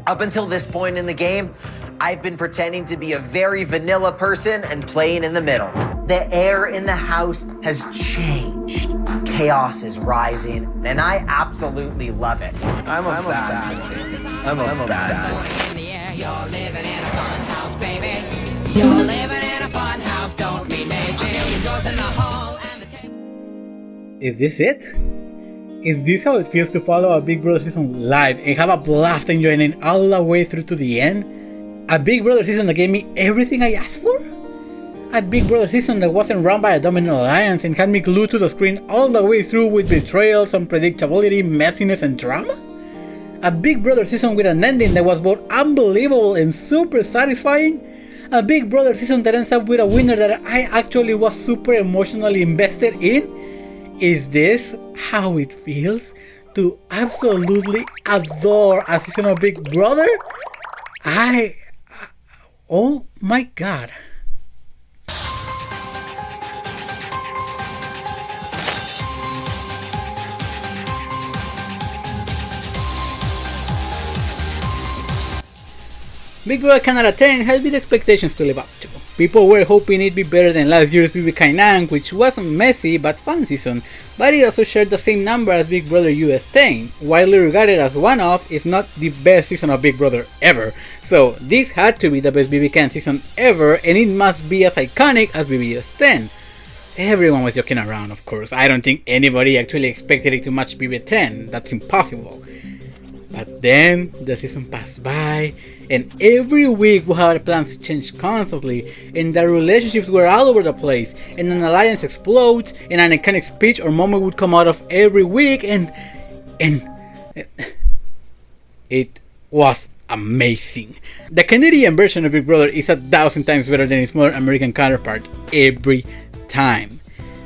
Up until this point in the game, I've been pretending to be a very vanilla person and playing in the middle. The air in the house has changed. Chaos is rising, and I absolutely love it. I'm a bad boy. You're living in a fun house, baby. You're living in a fun house, don't mean maybe. A million doors in the hall and the Is this it? Is this how it feels to follow a Big Brother season live and have a blast enjoying it all the way through to the end? A Big Brother season that gave me everything I asked for? A Big Brother season that wasn't run by a dominant alliance and had me glued to the screen all the way through with betrayals, unpredictability, messiness, and drama? A Big Brother season with an ending that was both unbelievable and super satisfying? A Big Brother season that ends up with a winner that I actually was super emotionally invested in? Is this how it feels to absolutely adore a season of Big Brother? Oh my god. Big Brother Canada 10 had big expectations to live up to. People were hoping it'd be better than last year's BB Nang, which wasn't messy but fun season, but it also shared the same number as Big Brother US 10, widely regarded as one of, if not the best season of Big Brother ever. So this had to be the best BB Can season ever, and it must be as iconic as BB US 10. Everyone was joking around, of course. I don't think anybody actually expected it to match BB 10, that's impossible. But then the season passed by, and every week we had plans change constantly, and the relationships were all over the place, and an alliance explodes, and an iconic speech or moment would come out of every week, and it was amazing. The Canadian version of Big Brother is 1,000 times better than its modern American counterpart every time.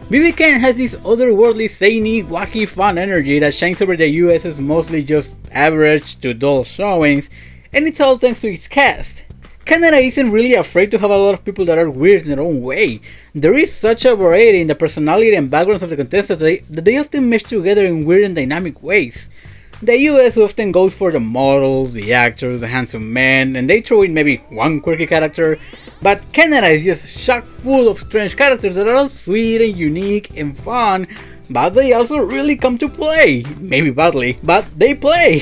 BB Can has this otherworldly, zany, wacky, fun energy that shines over the US's mostly just average to dull showings, and it's all thanks to its cast. Canada isn't really afraid to have a lot of people that are weird in their own way. There is such a variety in the personality and backgrounds of the contestants that they often mesh together in weird and dynamic ways. The US often goes for the models, the actors, the handsome men, and they throw in maybe one quirky character, but Canada is just chock full of strange characters that are all sweet and unique and fun, but they also really come to play. Maybe badly, but they play.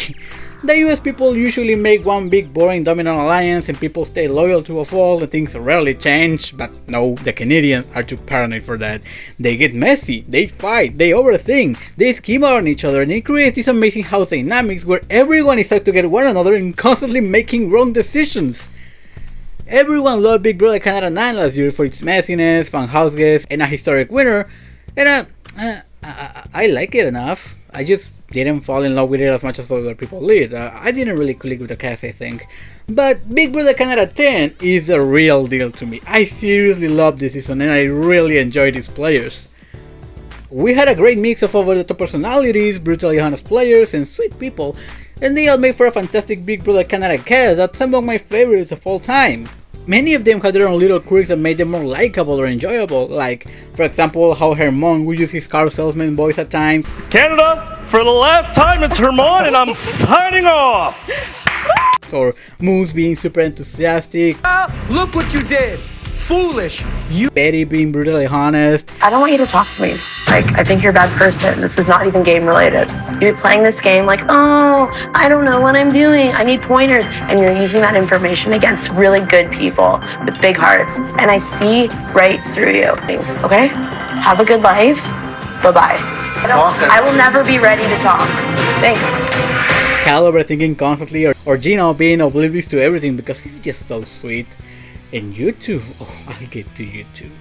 The US people usually make one big boring dominant alliance and people stay loyal to a fault and things rarely change, but no, the Canadians are too paranoid for that. They get messy, they fight, they overthink, they scheme on each other, and it creates this amazing house dynamics where everyone is out to get one another and constantly making wrong decisions. Everyone loved Big Brother Canada 9 last year for its messiness, fun house guests, and a historic winner, and I like it enough. I just didn't fall in love with it as much as other people did. I didn't really click with the cast, I think. But Big Brother Canada 10 is the real deal to me. I seriously love this season and I really enjoyed its players. We had a great mix of over-the-top personalities, brutally honest players, and sweet people, and they all made for a fantastic Big Brother Canada cast that's among my favorites of all time. Many of them had their own little quirks that made them more likable or enjoyable, like, for example, how Hermon would use his car salesman voice at times. Canada, for the last time, it's Hermon and I'm signing off! Or Moose being super enthusiastic. Look what you did! Foolish! You Betty being brutally honest. I don't want you to talk to me. I think you're a bad person. This is not even game related. You're playing this game like, oh, I don't know what I'm doing. I need pointers. And you're using that information against really good people with big hearts. And I see right through you. Okay? Have a good life. Bye-bye. I will never be ready to talk. Thanks. Cal overthinking constantly, or Gino being oblivious to everything because he's just so sweet. And you too. Oh, I'll get to you too.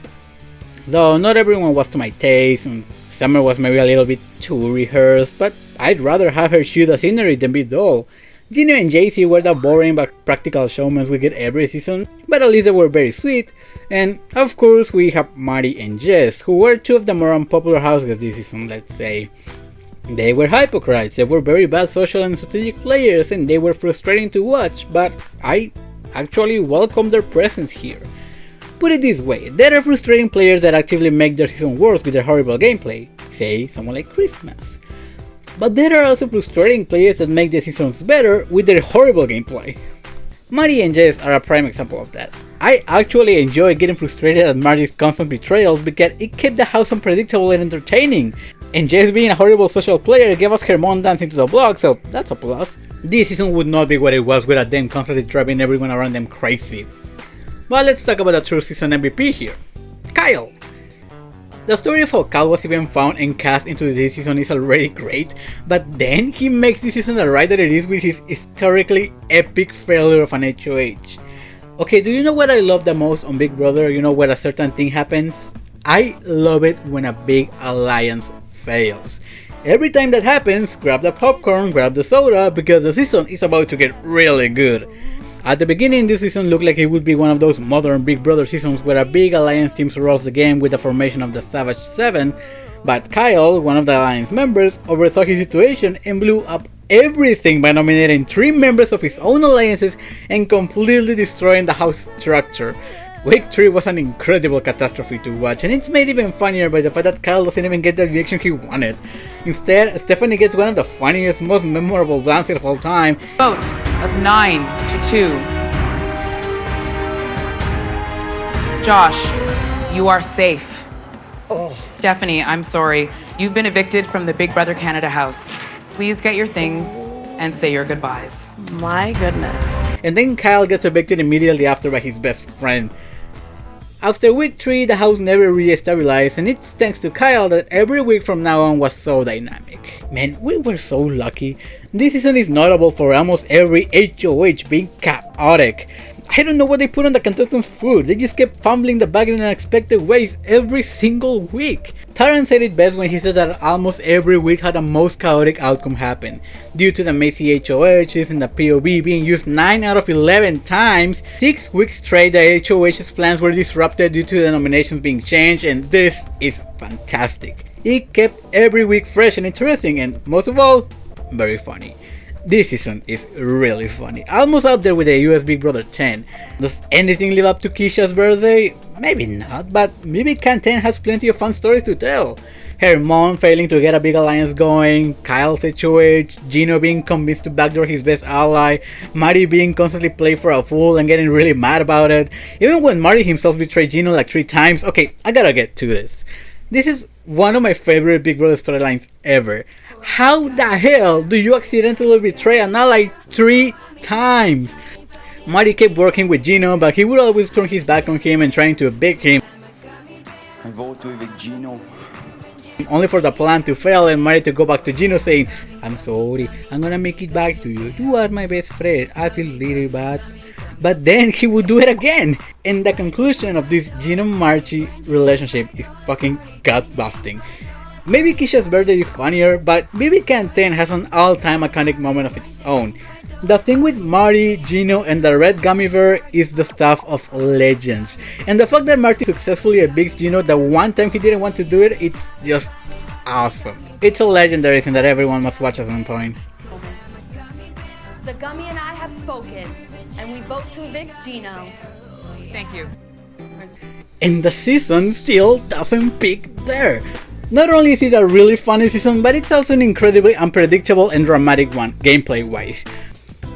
Though not everyone was to my taste, and Summer was maybe a little bit too rehearsed, but I'd rather have her shoot the scenery than be dull. Gino and JC were the boring but practical showmen we get every season, but at least they were very sweet. And of course we have Marty and Jess, who were two of the more unpopular house guests this season, let's say. They were hypocrites, they were very bad social and strategic players, and they were frustrating to watch, but I actually welcome their presence here. Put it this way, there are frustrating players that actively make their season worse with their horrible gameplay, say someone like Christmas. But there are also frustrating players that make the seasons better with their horrible gameplay. Marty and Jess are a prime example of that. I actually enjoy getting frustrated at Marty's constant betrayals because it kept the house unpredictable and entertaining. And Jess being a horrible social player gave us her mom dancing to the block, so that's a plus. This season would not be what it was without them constantly driving everyone around them crazy. But let's talk about the true season MVP here. Kyle! The story of how Kyle was even found and cast into this season is already great, but then he makes this season the ride that it is with his historically epic failure of an HOH. Okay, do you know what I love the most on Big Brother? You know when a certain thing happens? I love it when a big alliance fails. Every time that happens, grab the popcorn, grab the soda, because the season is about to get really good. At the beginning, this season looked like it would be one of those modern Big Brother seasons where a big alliance team rules the game with the formation of the Savage 7, but Kyle, one of the alliance members, oversaw his situation and blew up everything by nominating 3 members of his own alliances and completely destroying the house structure. Week 3 was an incredible catastrophe to watch, and it's made even funnier by the fact that Kyle doesn't even get the reaction he wanted. Instead, Stephanie gets one of the funniest, most memorable dances of all time. Vote of 9 to 2. Josh, you are safe. Stephanie, I'm sorry. You've been evicted from the Big Brother Canada house. Please get your things and say your goodbyes. My goodness. And then Kyle gets evicted immediately after by his best friend. After week 3, the house never really stabilized, and it's thanks to Kyle that every week from now on was so dynamic. Man, we were so lucky. This season is notable for almost every HOH being chaotic. I don't know what they put on the contestants' food, they just kept fumbling the bag in unexpected ways every single week. Taran said it best when he said that almost every week had the most chaotic outcome happen. Due to the messy HOHs and the POV being used 9 out of 11 times, 6 weeks straight the HOH's plans were disrupted due to the nominations being changed, and this is fantastic. It kept every week fresh and interesting, and most of all, very funny. This season is really funny, almost up there with the US Big Brother 10. Does anything live up to Keisha's birthday? Maybe not, but maybe Can 10 has plenty of fun stories to tell. Her mom failing to get a big alliance going, Kyle's HOH, Gino being convinced to backdoor his best ally, Marty being constantly played for a fool and getting really mad about it, even when Marty himself betrayed Gino like 3 times. Okay, I gotta get to this. This is one of my favorite Big Brother storylines ever. How the hell do you accidentally betray an ally 3 times? Marty kept working with Gino, but he would always turn his back on him and trying to evict him. I vote to evict Gino. Only for the plan to fail and Marty to go back to Gino saying, "I'm sorry, I'm gonna make it back to you. You are my best friend. I feel really bad." But then he would do it again. And the conclusion of this Gino-Marty relationship is fucking gut-busting. Maybe Keisha's birthday is funnier, but BB Can 10 has an all-time iconic moment of its own. The thing with Marty, Gino, and the Red Gummy Bear is the stuff of legends. And the fact that Marty successfully evicts Gino the one time he didn't want to do it, it's just awesome. It's a legendary scene that everyone must watch at some point. The Gummy and I have spoken, and we vote to evict Gino. Thank you. And the season still doesn't peak there. Not only is it a really funny season, but it's also an incredibly unpredictable and dramatic one, gameplay wise.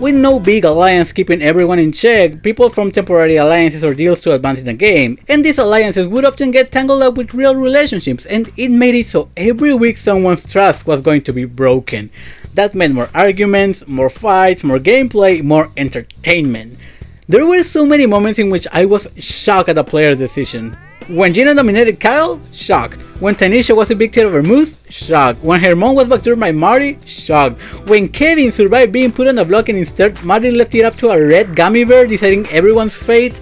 With no big alliance keeping everyone in check, people form temporary alliances or deals to advance in the game, and these alliances would often get tangled up with real relationships, and it made it so every week someone's trust was going to be broken. That meant more arguments, more fights, more gameplay, more entertainment. There were so many moments in which I was shocked at the player's decision. When Gina nominated Kyle, shock. When Tanisha was evicted of her moose, shock. When her mom was backdoored by Marty, shock. When Kevin survived being put on the block and instead Marty left it up to a red gummy bear deciding everyone's fate.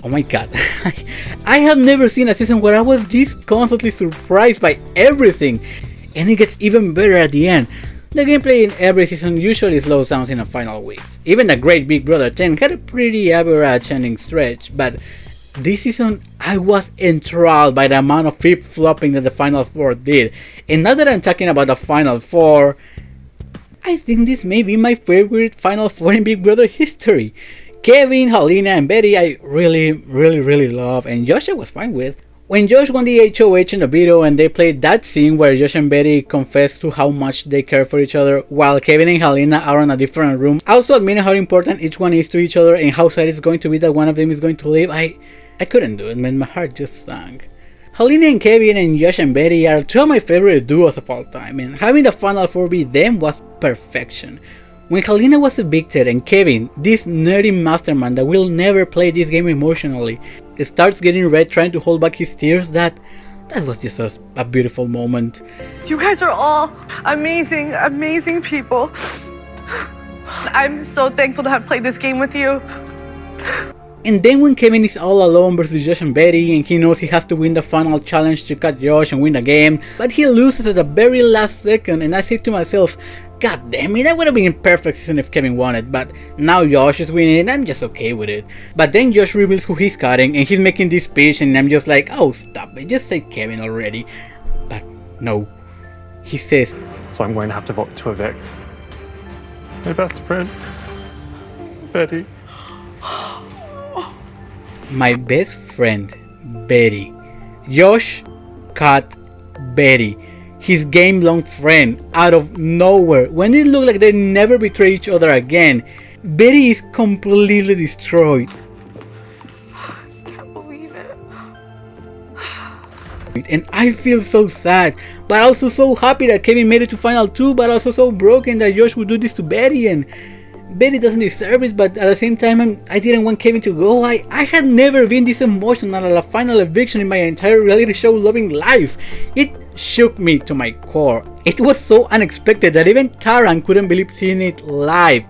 Oh my god. I have never seen a season where I was this constantly surprised by everything. And it gets even better at the end. The gameplay in every season usually slows down in the final weeks. Even the great Big Brother 10 had a pretty average ending stretch, but this season, I was enthralled by the amount of flip-flopping that the Final 4 did. And now that I'm talking about the Final 4, I think this may be my favorite Final 4 in Big Brother history. Kevin, Helena, and Betty I really love, and Joshua was fine with. When Josh won the HOH in the video and they played that scene where Josh and Betty confess to how much they care for each other while Kevin and Helena are in a different room, also admitting how important each one is to each other and how sad it's going to be that one of them is going to leave, I couldn't do it, man, my heart just sank. Helena and Kevin and Josh and Betty are two of my favorite duos of all time, and having the final four be them was perfection. When Helena was evicted and Kevin, this nerdy mastermind that will never play this game emotionally, starts getting red trying to hold back his tears, that was just a beautiful moment. You guys are all amazing, amazing people. I'm so thankful to have played this game with you. And then when Kevin is all alone versus Josh and Betty and he knows he has to win the final challenge to cut Josh and win the game, but he loses at the very last second, and I say to myself, God damn it, that would have been a perfect season if Kevin won it, but now Josh is winning and I'm just okay with it. But then Josh reveals who he's cutting and he's making this speech and I'm just like, oh stop it, just say Kevin already. But no, he says, So I'm going to have to vote to evict my best friend, Betty. My best friend, Betty. Josh cut Betty, his game-long friend, out of nowhere, when it looked like they'd never betray each other again. Betty is completely destroyed. I can't believe it. And I feel so sad, but also so happy that Kevin made it to Final 2, but also so broken that Josh would do this to Betty, and Betty doesn't deserve it, but at the same time I didn't want Kevin to go. I had never been this emotional at a final eviction in my entire reality show loving life. It shook me to my core. It was so unexpected that even Taran couldn't believe seeing it live.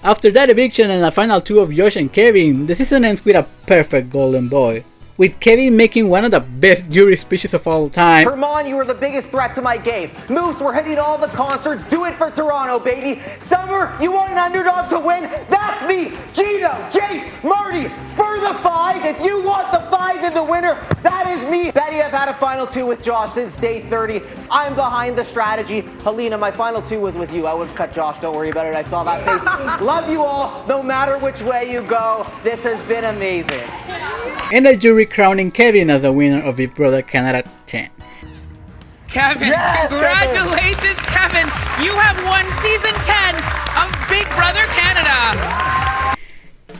After that eviction and the final two of Josh and Kevin, the season ends with a perfect golden boy, with Kevin making one of the best jury speeches of all time. Herman, you were the biggest threat to my game. Moose, we're hitting all the concerts. Do it for Toronto, baby. Summer, you want an underdog to win? That's me. Gino, Jace, Marty, for the 5. If you want the 5 in the winner, that is me. Betty, I've had a final 2 with Josh since day 30. I'm behind the strategy. Helena, my final 2 was with you. I would have cut Josh. Don't worry about it. I saw that face. Love you all. No matter which way you go, this has been amazing. And the jury crowning Kevin as the winner of Big Brother Canada 10. Kevin, Yes, congratulations, Kevin. You have won season 10 of Big Brother Canada.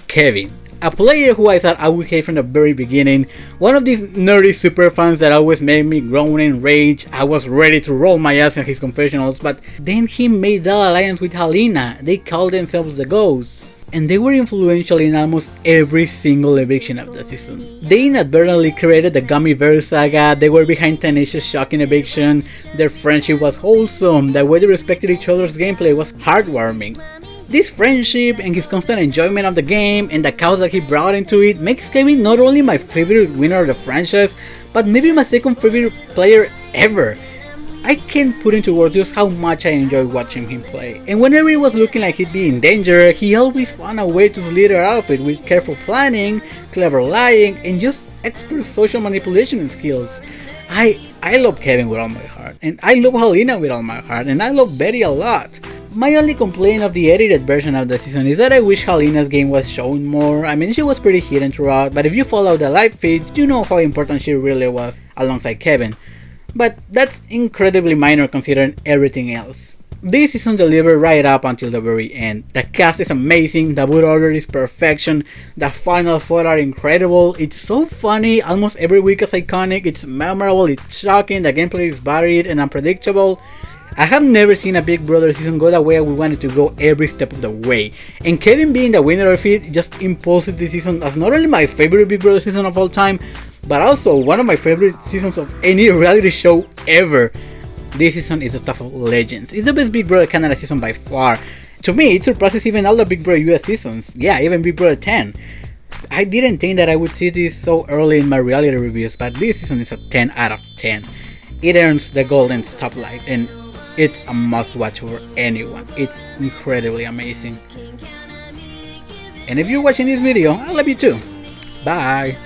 Kevin, a player who I thought I would hate from the very beginning, one of these nerdy superfans that always made me groan and rage. I was ready to roll my ass in his confessionals, but then he made that alliance with Helena. They called themselves the Ghosts, and they were influential in almost every single eviction of the season. They inadvertently created the Gummyverse saga. They were behind Tanisha's shocking eviction. Their friendship was wholesome. The way they respected each other's gameplay was heartwarming. This friendship and his constant enjoyment of the game and the chaos that he brought into it makes Kevin not only my favorite winner of the franchise, but maybe my second favorite player ever. I can't put into words just how much I enjoy watching him play, and whenever it was looking like he'd be in danger, he always found a way to slither out of it with careful planning, clever lying, and just expert social manipulation skills. I love Kevin with all my heart, and I love Helena with all my heart, and I love Betty a lot. My only complaint of the edited version of the season is that I wish Helena's game was shown more. I mean, she was pretty hidden throughout, but if you follow the live feeds, you know how important she really was alongside Kevin. But that's incredibly minor considering everything else. This season delivered right up until the very end. The cast is amazing, the boot order is perfection, the final four are incredible, it's so funny, almost every week is iconic, it's memorable, it's shocking, the gameplay is varied and unpredictable. I have never seen a Big Brother season go the way we wanted to go every step of the way, and Kevin being the winner of it just imposes this season as not only my favorite Big Brother season of all time, but also one of my favorite seasons of any reality show ever. This season is the stuff of legends. It's the best Big Brother Canada season by far. To me, it surpasses even all the Big Brother US seasons. Yeah, even Big Brother 10. I didn't think that I would see this so early in my reality reviews, but this season is a 10 out of 10. It earns the golden Stoplight, and it's a must watch for anyone. It's incredibly amazing. And if you're watching this video, I love you too. Bye.